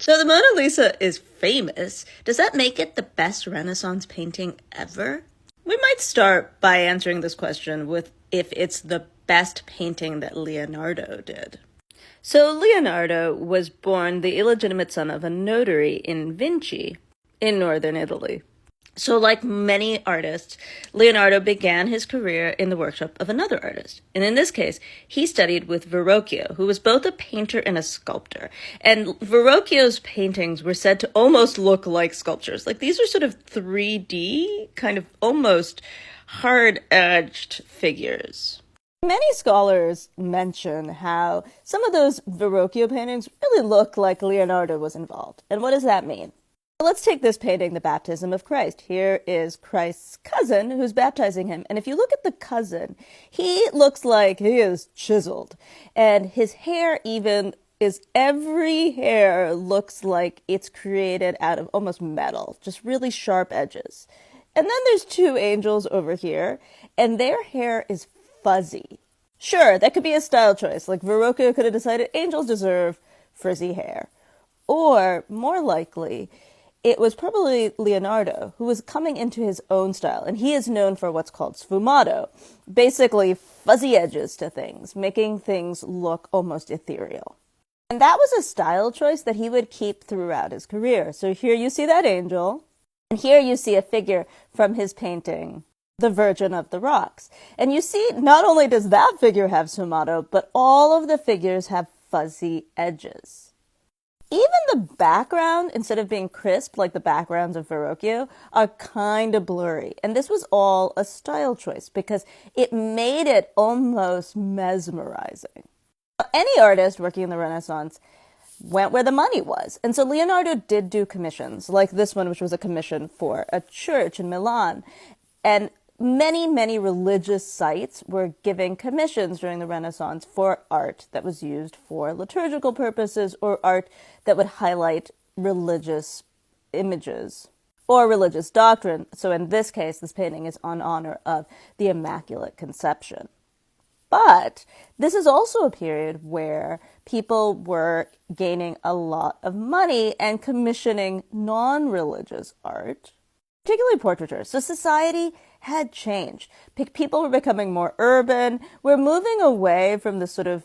Though the Mona Lisa is famous, does that make it the best Renaissance painting ever? We might start by answering this question with if it's the best painting that Leonardo did. So Leonardo was born the illegitimate son of a notary in Vinci, in northern Italy. So like many artists, Leonardo began his career in the workshop of another artist. And in this case, he studied with Verrocchio, who was both a painter and a sculptor. And Verrocchio's paintings were said to almost look like sculptures. Like these are sort of 3D, kind of almost hard-edged figures. Many scholars mention how some of those Verrocchio paintings really look like Leonardo was involved. And what does that mean? Let's take this painting, The Baptism of Christ. Here is Christ's cousin who's baptizing him. And if you look at the cousin, he looks like he is chiseled. And his hair even is, every hair looks like it's created out of almost metal, just really sharp edges. And then there's two angels over here, and their hair is fuzzy. Sure, that could be a style choice. Like Verrocchio could have decided angels deserve frizzy hair. Or, more likely, it was probably Leonardo who was coming into his own style, and he is known for what's called sfumato, basically fuzzy edges to things, making things look almost ethereal. And that was a style choice that he would keep throughout his career. So here you see that angel, and here you see a figure from his painting, The Virgin of the Rocks. And you see, not only does that figure have sfumato, but all of the figures have fuzzy edges. Even the background, instead of being crisp like the backgrounds of Verrocchio, are kind of blurry. And this was all a style choice because it made it almost mesmerizing. Any artist working in the Renaissance went where the money was. And so Leonardo did do commissions, like this one, which was a commission for a church in Milan. And many, many religious sites were giving commissions during the Renaissance for art that was used for liturgical purposes or art that would highlight religious images or religious doctrine. So in this case, this painting is in honor of the Immaculate Conception. But this is also a period where people were gaining a lot of money and commissioning non-religious art, particularly portraiture. So society had changed. People were becoming more urban. We're moving away from the sort of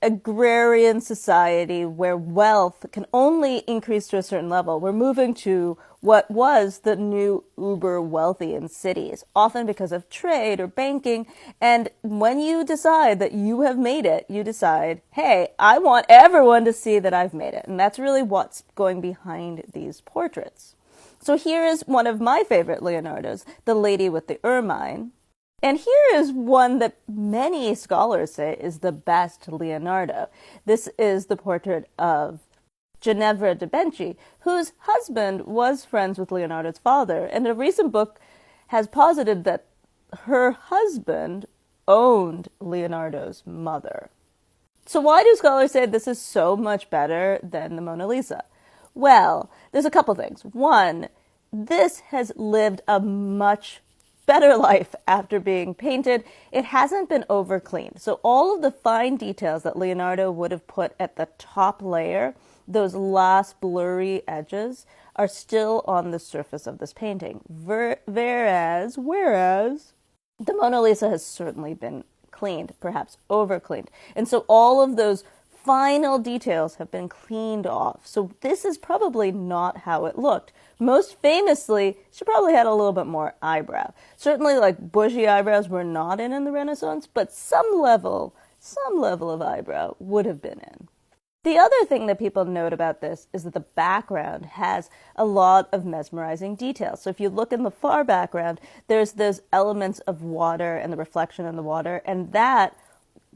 agrarian society where wealth can only increase to a certain level. We're moving to what was the new uber wealthy in cities, often because of trade or banking. And when you decide that you have made it, you decide, hey, I want everyone to see that I've made it. And that's really what's going behind these portraits. So here is one of my favorite Leonardos, The Lady with the Ermine. And here is one that many scholars say is the best Leonardo. This is the portrait of Ginevra de' Benci, whose husband was friends with Leonardo's father. And a recent book has posited that her husband owned Leonardo's mother. So why do scholars say this is so much better than the Mona Lisa? Well, there's a couple things. One, this has lived a much better life after being painted. It hasn't been over-cleaned. So all of the fine details that Leonardo would have put at the top layer, those last blurry edges, are still on the surface of this painting. Whereas the Mona Lisa has certainly been cleaned, perhaps over-cleaned. And so all of those final details have been cleaned off. So this is probably not how it looked. Most famously, she probably had a little bit more eyebrow. Certainly like bushy eyebrows were not in the Renaissance, but some level of eyebrow would have been in. The other thing that people note about this is that the background has a lot of mesmerizing details. So if you look in the far background, there's those elements of water and the reflection in the water, and that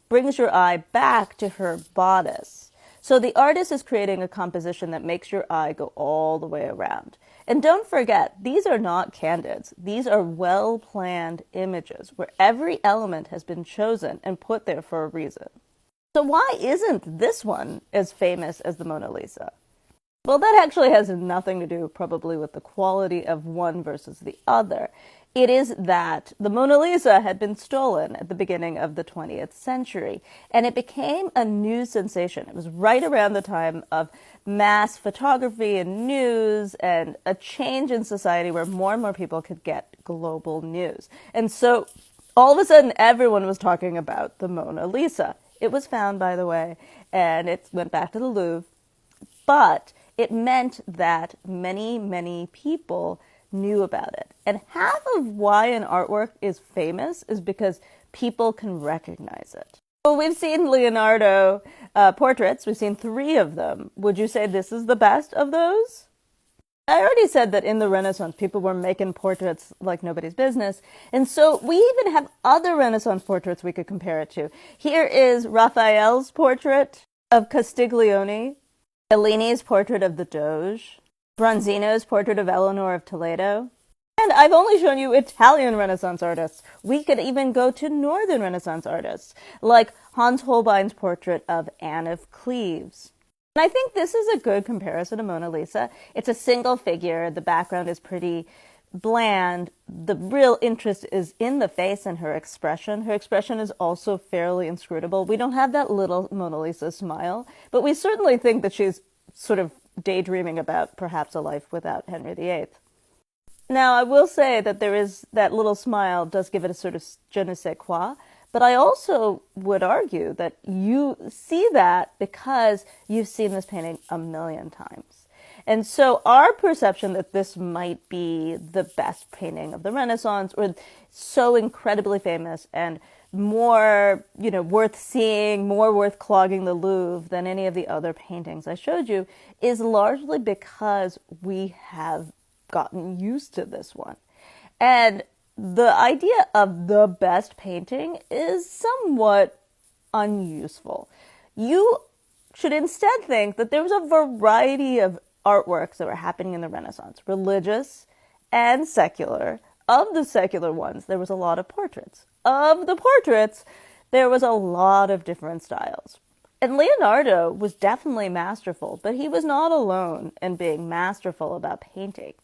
brings your eye back to her bodice. So the artist is creating a composition that makes your eye go all the way around. And don't forget, these are not candids. These are well-planned images where every element has been chosen and put there for a reason. So why isn't this one as famous as the Mona Lisa? Well, that actually has nothing to do probably with the quality of one versus the other. It is that the Mona Lisa had been stolen at the beginning of the 20th century, and it became a news sensation. It was right around the time of mass photography and news and a change in society where more and more people could get global news. And so all of a sudden, everyone was talking about the Mona Lisa. It was found, by the way, and it went back to the Louvre, but it meant that many, many people knew about it. And half of why an artwork is famous is because people can recognize it. Well, we've seen Leonardo portraits. We've seen 3 of them. Would you say this is the best of those? I already said that in the Renaissance, people were making portraits like nobody's business. And so we even have other Renaissance portraits we could compare it to. Here is Raphael's portrait of Castiglione, Bellini's portrait of the Doge, Bronzino's portrait of Eleanor of Toledo. And I've only shown you Italian Renaissance artists. We could even go to Northern Renaissance artists, like Hans Holbein's portrait of Anne of Cleves. And I think this is a good comparison to Mona Lisa. It's a single figure. The background is pretty bland. The real interest is in the face and her expression. Her expression is also fairly inscrutable. We don't have that little Mona Lisa smile, but we certainly think that she's sort of daydreaming about perhaps a life without Henry VIII. Now, I will say that there is that little smile does give it a sort of je ne sais quoi, but I also would argue that you see that because you've seen this painting a million times. And so our perception that this might be the best painting of the Renaissance, or so incredibly famous and more, worth seeing, more worth clogging the Louvre than any of the other paintings I showed you, is largely because we have gotten used to this one. And the idea of the best painting is somewhat unuseful. You should instead think that there was a variety of artworks that were happening in the Renaissance, religious and secular. Of the secular ones, there was a lot of portraits. Of the portraits, there was a lot of different styles. And Leonardo was definitely masterful, but he was not alone in being masterful about painting.